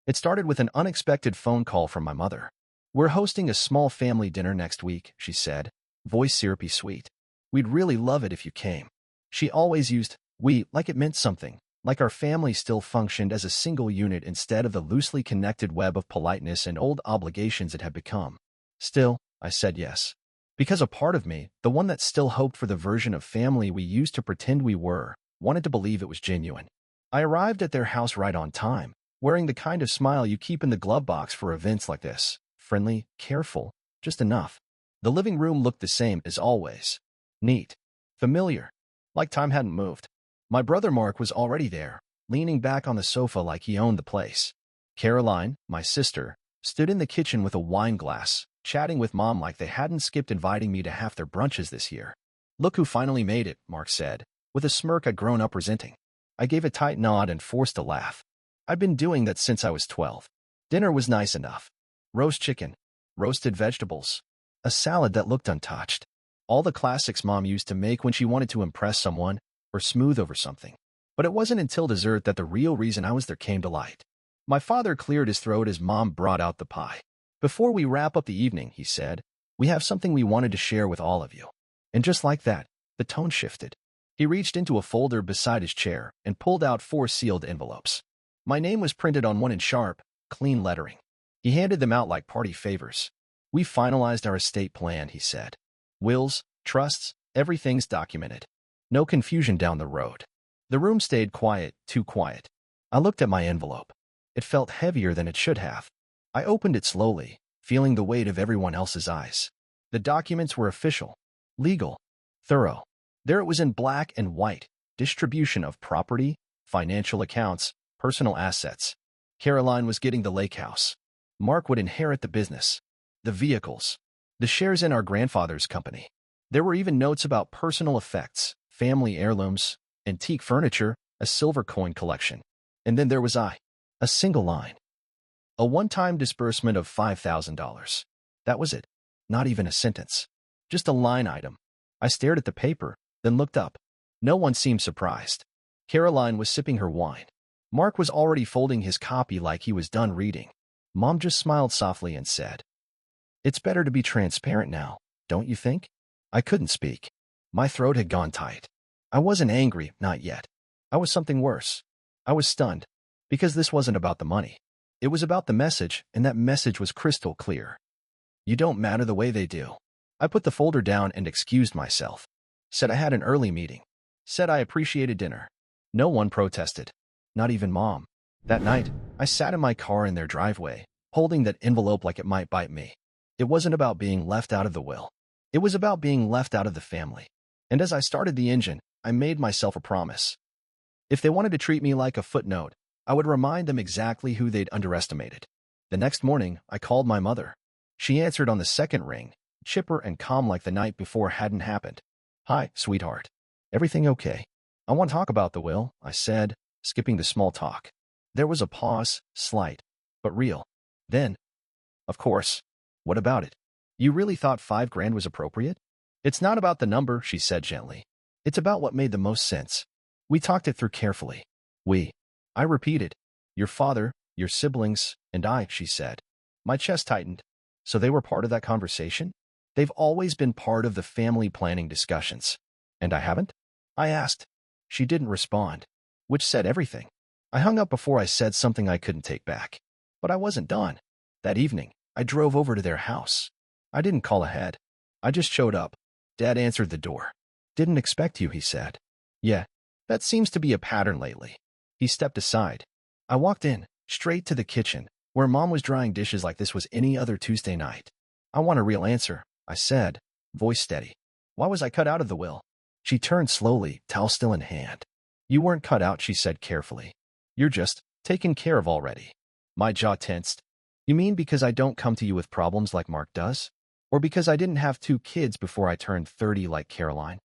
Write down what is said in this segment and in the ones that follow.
It started with an unexpected phone call from my mother. "We're hosting a small family dinner next week," she said, voice syrupy sweet. "We'd really love it if you came." She always used "we" like it meant something, like our family still functioned as a single unit instead of the loosely connected web of politeness and old obligations it had become. Still, I said yes. Because a part of me, the one that still hoped for the version of family we used to pretend we were, wanted to believe it was genuine. I arrived at their house right on time, wearing the kind of smile you keep in the glove box for events like this. Friendly, careful, just enough. The living room looked the same as always. Neat. Familiar. Like time hadn't moved. My brother Mark was already there, leaning back on the sofa like he owned the place. Caroline, my sister, stood in the kitchen with a wine glass, chatting with Mom like they hadn't skipped inviting me to half their brunches this year. "Look who finally made it," Mark said, with a smirk I'd grown up resenting. I gave a tight nod and forced a laugh. I'd been doing that since I was 12. Dinner was nice enough. Roast chicken, roasted vegetables, a salad that looked untouched. All the classics Mom used to make when she wanted to impress someone or smooth over something. But it wasn't until dessert that the real reason I was there came to light. My father cleared his throat as Mom brought out the pie. "Before we wrap up the evening," he said, "we have something we wanted to share with all of you." And just like that, the tone shifted. He reached into a folder beside his chair and pulled out 4 sealed envelopes. My name was printed on one in sharp, clean lettering. He handed them out like party favors. "We finalized our estate plan," he said. "Wills, trusts, everything's documented. No confusion down the road." The room stayed quiet, too quiet. I looked at my envelope. It felt heavier than it should have. I opened it slowly, feeling the weight of everyone else's eyes. The documents were official, legal, thorough. There it was in black and white: distribution of property, financial accounts, personal assets. Caroline was getting the lake house. Mark would inherit the business, the vehicles, the shares in our grandfather's company. There were even notes about personal effects, family heirlooms, antique furniture, a silver coin collection. And then there was I. A single line. A one-time disbursement of $5,000. That was it. Not even a sentence. Just a line item. I stared at the paper, then looked up. No one seemed surprised. Caroline was sipping her wine. Mark was already folding his copy like he was done reading. Mom just smiled softly and said, "It's better to be transparent now, don't you think?" I couldn't speak. My throat had gone tight. I wasn't angry, not yet. I was something worse. I was stunned. Because this wasn't about the money. It was about the message, and that message was crystal clear. "You don't matter the way they do." I put the folder down and excused myself. Said I had an early meeting. Said I appreciated dinner. No one protested. Not even Mom. That night, I sat in my car in their driveway, holding that envelope like it might bite me. It wasn't about being left out of the will. It was about being left out of the family. And as I started the engine, I made myself a promise. If they wanted to treat me like a footnote, I would remind them exactly who they'd underestimated. The next morning, I called my mother. She answered on the second ring, chipper and calm like the night before hadn't happened. "Hi, sweetheart. Everything okay?" "I want to talk about the will," I said, skipping the small talk. There was a pause, slight, but real. Then, "Of course. What about it? You really thought $5,000 was appropriate?" "It's not about the number," she said gently. "It's about what made the most sense. We talked it through carefully." "We." I repeated. "Your father, your siblings, and I," she said. My chest tightened. So they were part of that conversation? They've always been part of the family planning discussions. And I haven't? I asked. She didn't respond, which said everything. I hung up before I said something I couldn't take back. But I wasn't done. That evening, I drove over to their house. I didn't call ahead. I just showed up. Dad answered the door. "Didn't expect you," he said. "Yeah, that seems to be a pattern lately." He stepped aside. I walked in, straight to the kitchen, where Mom was drying dishes like this was any other Tuesday night. "I want a real answer," I said, voice steady. "Why was I cut out of the will?" She turned slowly, towel still in hand. "You weren't cut out," she said carefully. "You're just taken care of already." My jaw tensed. "You mean because I don't come to you with problems like Mark does? Or because I didn't have 2 kids before I turned 30 like Caroline?"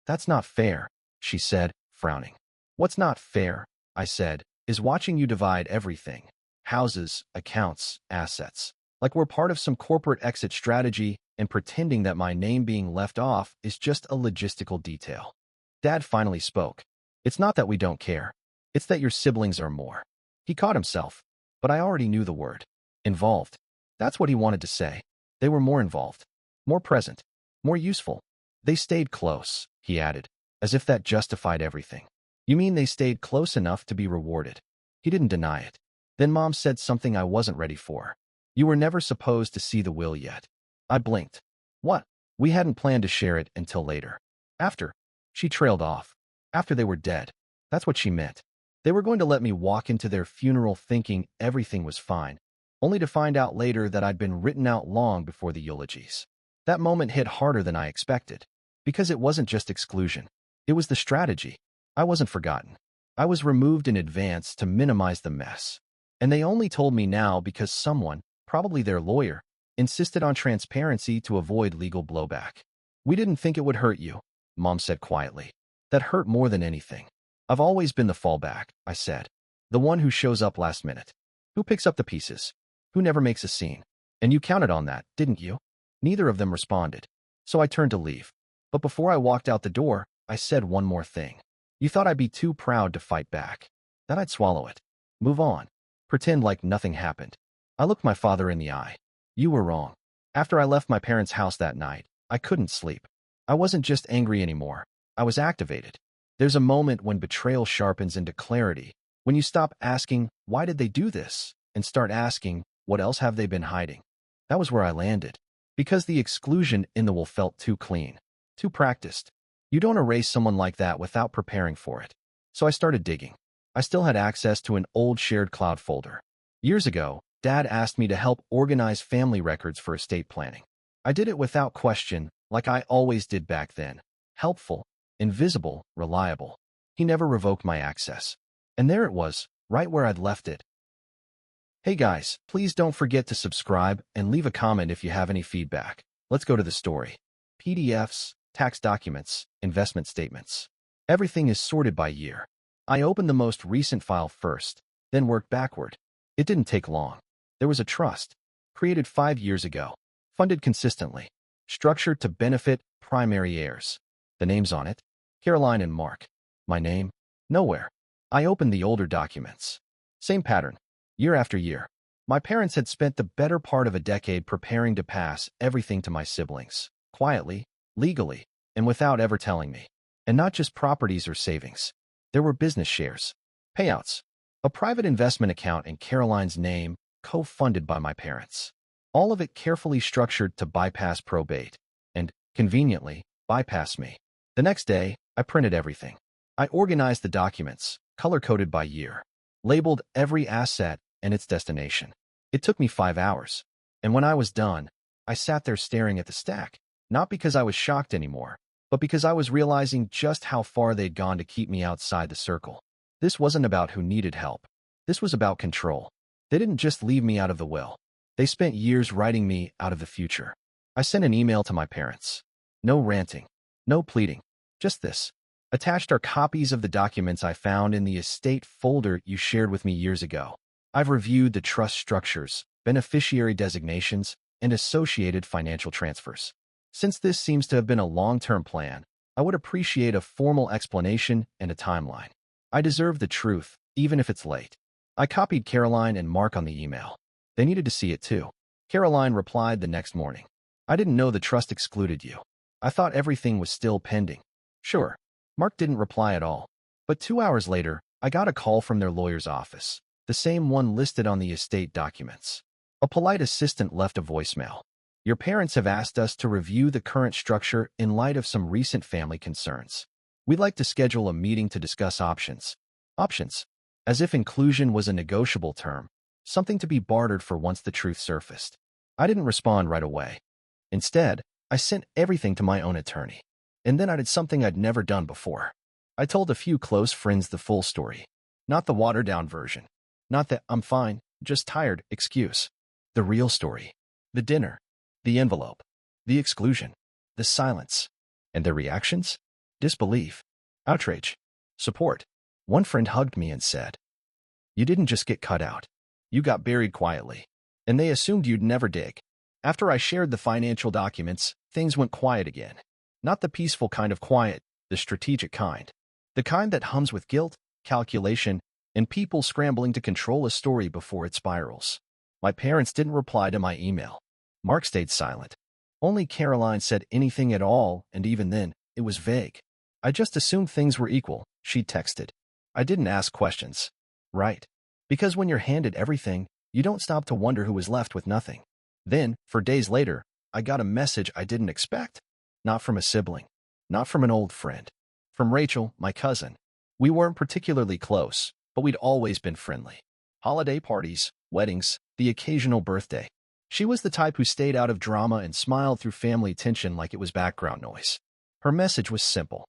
"That's not fair," she said, frowning. "What's not fair," I said, "is watching you divide everything. Houses, accounts, assets. Like we're part of some corporate exit strategy and pretending that my name being left off is just a logistical detail." Dad finally spoke. "It's not that we don't care. It's that your siblings are more." He caught himself. but I already knew the word. Involved. That's what he wanted to say. They were more involved, more present, more useful. They stayed close, he added, as if that justified everything. You mean they stayed close enough to be rewarded? He didn't deny it. Then Mom said something I wasn't ready for. You were never supposed to see the will yet. I blinked. What? We hadn't planned to share it until later. After. She trailed off. After they were dead. That's what she meant. They were going to let me walk into their funeral thinking everything was fine, only to find out later that I'd been written out long before the eulogies. That moment hit harder than I expected, because it wasn't just exclusion. It was the strategy. I wasn't forgotten. I was removed in advance to minimize the mess. And they only told me now because someone, probably their lawyer, insisted on transparency to avoid legal blowback. We didn't think it would hurt you, Mom said quietly. That hurt more than anything. I've always been the fallback, I said. The one who shows up last minute. Who picks up the pieces. Who never makes a scene. And you counted on that, didn't you? Neither of them responded. So I turned to leave. But before I walked out the door, I said one more thing. You thought I'd be too proud to fight back. That I'd swallow it. Move on. Pretend like nothing happened. I looked my father in the eye. You were wrong. After I left my parents' house that night, I couldn't sleep. I wasn't just angry anymore. I was activated. There's a moment when betrayal sharpens into clarity, when you stop asking, why did they do this, and start asking, what else have they been hiding? That was where I landed. Because the exclusion in the will felt too clean, too practiced. You don't erase someone like that without preparing for it. So I started digging. I still had access to an old shared cloud folder. Years ago, Dad asked me to help organize family records for estate planning. I did it without question, like I always did back then. Helpful, invisible, reliable. He never revoked my access. And there it was, right where I'd left it. Hey guys, please don't forget to subscribe and leave a comment if you have any feedback. Let's go to the story. PDFs, tax documents, investment statements. Everything is sorted by year. I opened the most recent file first, then worked backward. It didn't take long. There was a trust, created 5 years ago, funded consistently, structured to benefit primary heirs. The names on it, Caroline and Mark. My name, nowhere. I opened the older documents. Same pattern, year after year. My parents had spent the better part of a decade preparing to pass everything to my siblings, quietly, legally, and without ever telling me. And not just properties or savings. There were business shares, payouts, a private investment account in Caroline's name, co-funded by my parents. All of it carefully structured to bypass probate and, conveniently, bypass me. The next day, I printed everything. I organized the documents, color-coded by year, labeled every asset and its destination. It took me 5 hours. And when I was done, I sat there staring at the stack, not because I was shocked anymore, but because I was realizing just how far they'd gone to keep me outside the circle. This wasn't about who needed help. This was about control. They didn't just leave me out of the will. They spent years writing me out of the future. I sent an email to my parents. No ranting. No pleading. Just this. Attached are copies of the documents I found in the estate folder you shared with me years ago. I've reviewed the trust structures, beneficiary designations, and associated financial transfers. Since this seems to have been a long-term plan, I would appreciate a formal explanation and a timeline. I deserve the truth, even if it's late. I copied Caroline and Mark on the email. They needed to see it too. Caroline replied the next morning. I didn't know the trust excluded you. I thought everything was still pending. Sure. Mark didn't reply at all. But 2 hours later, I got a call from their lawyer's office, the same one listed on the estate documents. A polite assistant left a voicemail. Your parents have asked us to review the current structure in light of some recent family concerns. We'd like to schedule a meeting to discuss options. Options. As if inclusion was a negotiable term, something to be bartered for once the truth surfaced. I didn't respond right away. Instead, I sent everything to my own attorney. And then I did something I'd never done before. I told a few close friends the full story. Not the watered-down version. Not the "I'm fine, just tired" excuse. The real story. The dinner. The envelope. The exclusion. The silence. And their reactions? Disbelief. Outrage. Support. One friend hugged me and said, "You didn't just get cut out. You got buried quietly. And they assumed you'd never dig." After I shared the financial documents, things went quiet again. Not the peaceful kind of quiet, the strategic kind. The kind that hums with guilt, calculation, and people scrambling to control a story before it spirals. My parents didn't reply to my email. Mark stayed silent. Only Caroline said anything at all, and even then, it was vague. I just assumed things were equal, she texted. I didn't ask questions. Right. Because when you're handed everything, you don't stop to wonder who was left with nothing. Then, for days later, I got a message I didn't expect. Not from a sibling. Not from an old friend. From Rachel, my cousin. We weren't particularly close, but we'd always been friendly. Holiday parties, weddings, the occasional birthday. She was the type who stayed out of drama and smiled through family tension like it was background noise. Her message was simple.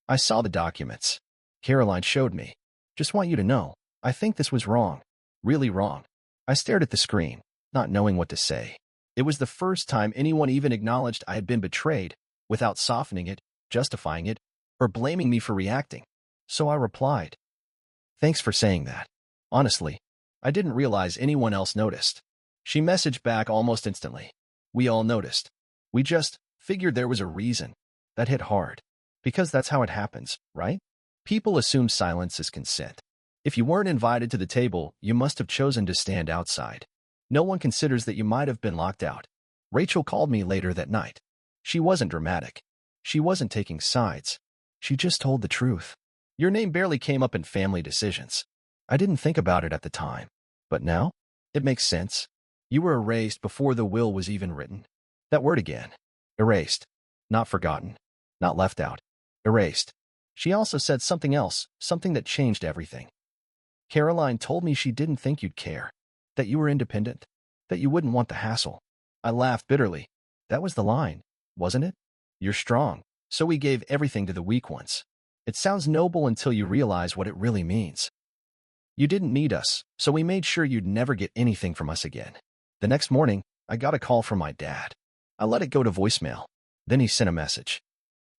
I saw the documents. Caroline showed me. Just want you to know, I think this was wrong. Really wrong. I stared at the screen, not knowing what to say. It was the first time anyone even acknowledged I had been betrayed, without softening it, justifying it, or blaming me for reacting. So I replied. Thanks for saying that. Honestly, I didn't realize anyone else noticed. She messaged back almost instantly. We all noticed. We just figured there was a reason. That hit hard. Because that's how it happens, right? People assume silence is consent. If you weren't invited to the table, you must have chosen to stand outside. No one considers that you might have been locked out. Rachel called me later that night. She wasn't dramatic. She wasn't taking sides. She just told the truth. Your name barely came up in family decisions. I didn't think about it at the time. But now? It makes sense. You were erased before the will was even written. That word again. Erased. Not forgotten. Not left out. Erased. She also said something else, something that changed everything. Caroline told me she didn't think you'd care. That you were independent. That you wouldn't want the hassle. I laughed bitterly. That was the line, wasn't it? You're strong, so we gave everything to the weak ones. It sounds noble until you realize what it really means. You didn't need us, so we made sure you'd never get anything from us again. The next morning, I got a call from my dad. I let it go to voicemail. Then he sent a message.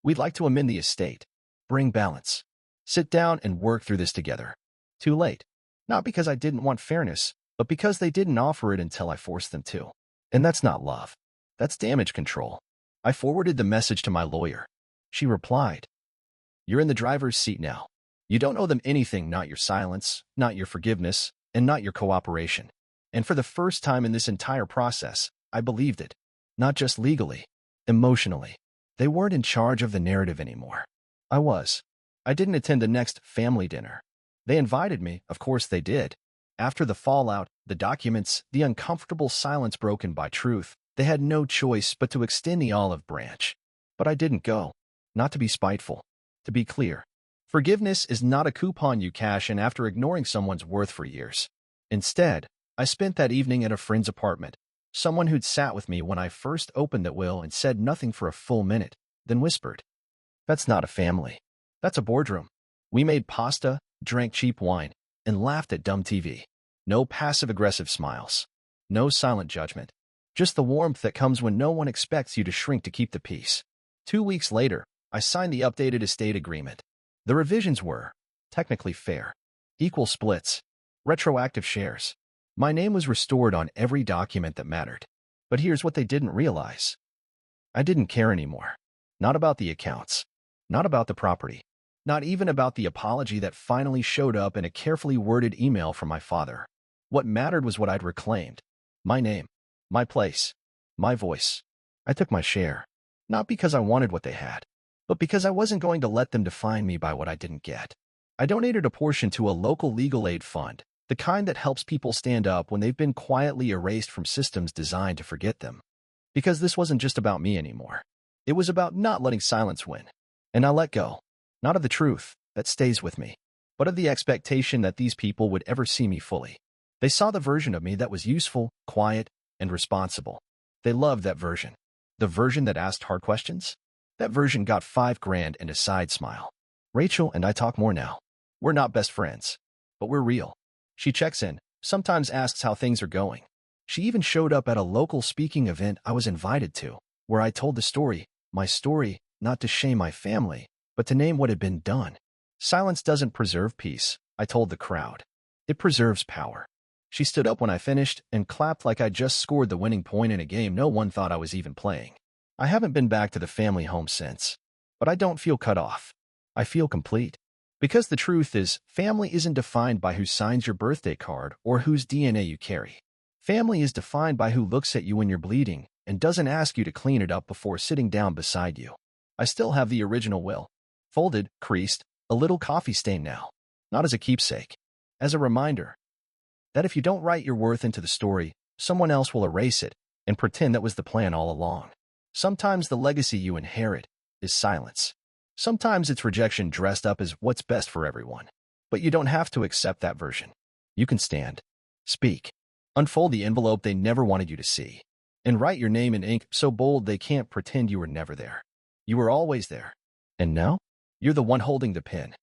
We'd like to amend the estate. Bring balance. Sit down and work through this together. Too late. Not because I didn't want fairness, but because they didn't offer it until I forced them to. And that's not love. That's damage control. I forwarded the message to my lawyer. She replied, You're in the driver's seat now. You don't owe them anything, not your silence, not your forgiveness, and not your cooperation. And for the first time in this entire process, I believed it. Not just legally, emotionally. They weren't in charge of the narrative anymore. I was. I didn't attend the next family dinner. They invited me, of course they did. After the fallout, the documents, the uncomfortable silence broken by truth, they had no choice but to extend the olive branch. But I didn't go. Not to be spiteful. To be clear. Forgiveness is not a coupon you cash in after ignoring someone's worth for years. Instead, I spent that evening at a friend's apartment. Someone who'd sat with me when I first opened that will and said nothing for a full minute, then whispered, That's not a family. That's a boardroom. We made pasta, drank cheap wine, and laughed at dumb TV. No passive-aggressive smiles. No silent judgment. Just the warmth that comes when no one expects you to shrink to keep the peace. 2 weeks later, I signed the updated estate agreement. The revisions were, technically fair, equal splits, retroactive shares. My name was restored on every document that mattered. But here's what they didn't realize. I didn't care anymore. Not about the accounts. Not about the property. Not even about the apology that finally showed up in a carefully worded email from my father. What mattered was what I'd reclaimed. My name. My place. My voice. I took my share. Not because I wanted what they had, but because I wasn't going to let them define me by what I didn't get. I donated a portion to a local legal aid fund, the kind that helps people stand up when they've been quietly erased from systems designed to forget them. Because this wasn't just about me anymore. It was about not letting silence win. And I let go. Not of the truth, that stays with me, but of the expectation that these people would ever see me fully. They saw the version of me that was useful, quiet, and responsible. They loved that version. The version that asked hard questions? That version got $5,000 and a side smile. Rachel and I talk more now. We're not best friends, but we're real. She checks in, sometimes asks how things are going. She even showed up at a local speaking event I was invited to, where I told the story, my story, not to shame my family, but to name what had been done. Silence doesn't preserve peace, I told the crowd. It preserves power. She stood up when I finished and clapped like I just scored the winning point in a game no one thought I was even playing. I haven't been back to the family home since, but I don't feel cut off. I feel complete. Because the truth is, family isn't defined by who signs your birthday card or whose DNA you carry. Family is defined by who looks at you when you're bleeding and doesn't ask you to clean it up before sitting down beside you. I still have the original will. Folded, creased, a little coffee stain now. Not as a keepsake. As a reminder that if you don't write your worth into the story, someone else will erase it and pretend that was the plan all along. Sometimes the legacy you inherit is silence. Sometimes it's rejection dressed up as what's best for everyone. But you don't have to accept that version. You can stand, speak, unfold the envelope they never wanted you to see, and write your name in ink so bold they can't pretend you were never there. You were always there. And now, you're the one holding the pen.